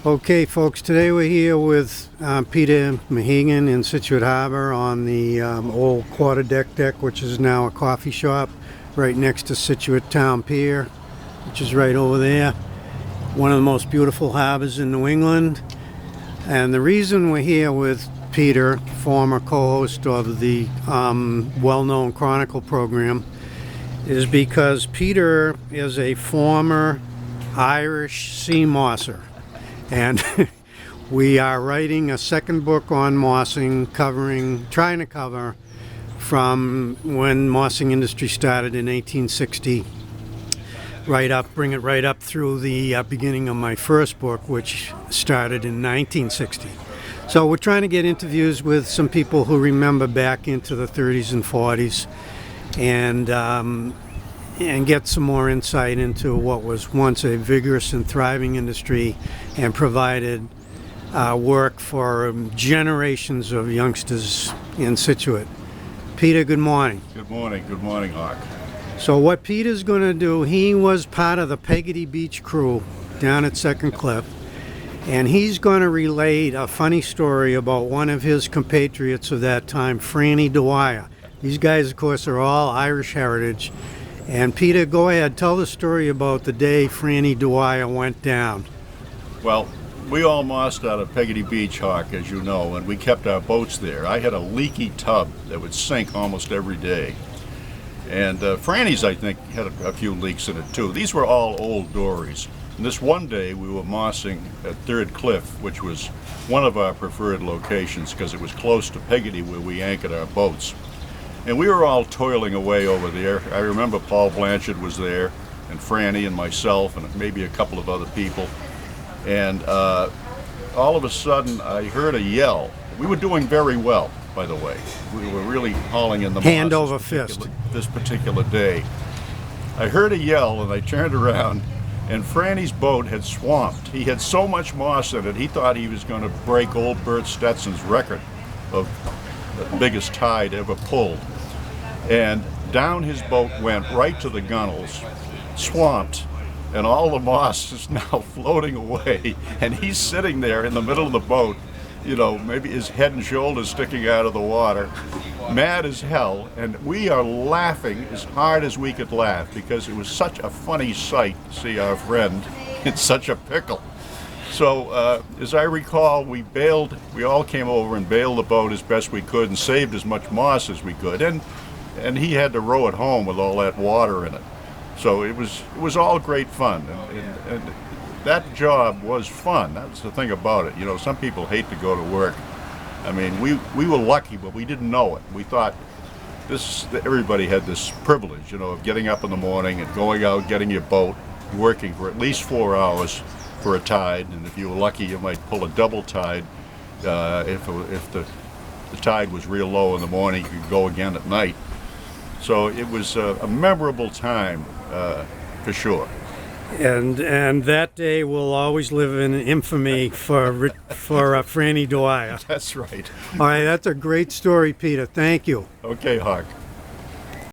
Okay, folks, today we're here with Peter Mahegan in Scituate Harbor on the old quarterdeck deck, which is now a coffee shop right next to Scituate Town Pier, which is right over there. One of the most beautiful harbors in New England. And the reason we're here with Peter, former co-host of the well-known Chronicle program, is because Peter is a former Irish sea mosser. And we are writing a second book on mossing, trying to cover from when mossing industry started in 1860, bring it right up through the beginning of my first book, which started in 1960. So we're trying to get interviews with some people who remember back into the 30s and 40s, and get some more insight into what was once a vigorous and thriving industry and provided work for generations of youngsters in Scituate. Peter, good morning. Good morning, Hawk. So what Peter's going to do, he was part of the Peggotty Beach crew down at Second Cliff, and he's going to relate a funny story about one of his compatriots of that time, Franny Dwyer. These guys, of course, are all Irish heritage. And Peter, go ahead, tell the story about the day Franny Dwyer went down. Well, we all mossed out of Peggotty Beach, Hawk, as you know, and we kept our boats there. I had a leaky tub that would sink almost every day. And Franny's, I think, had a few leaks in it too. These were all old dories. And this one day we were mossing at Third Cliff, which was one of our preferred locations because it was close to Peggotty where we anchored our boats. And we were all toiling away over there. I remember Paul Blanchard was there, and Franny and myself, and maybe a couple of other people. And all of a sudden, I heard a yell. We were doing very well, by the way. We were really hauling in the hand moss over fist this particular day. I heard a yell, and I turned around, and Franny's boat had swamped. He had so much moss in it, he thought he was going to break old Bert Stetson's record of the biggest tide ever pulled. And down his boat went right to the gunnels, swamped, and all the moss is now floating away, and he's sitting there in the middle of the boat, you know, maybe his head and shoulders sticking out of the water, mad as hell, and we are laughing as hard as we could laugh because it was such a funny sight to see our friend in such a pickle. So, as I recall, we all came over and bailed the boat as best we could and saved as much moss as we could, and he had to row it home with all that water in it. So it was all great fun, and that job was fun. That's the thing about it. You know, some people hate to go to work. I mean, we were lucky, but we didn't know it. We thought everybody had this privilege, you know, of getting up in the morning and going out, getting your boat, working for at least 4 hours for a tide, and if you were lucky, you might pull a double tide. If the tide was real low in the morning, you could go again at night. So it was a memorable time, for sure. And that day will always live in infamy for Franny Dwyer. That's right. All right, that's a great story, Peter. Thank you. Okay, Hawk.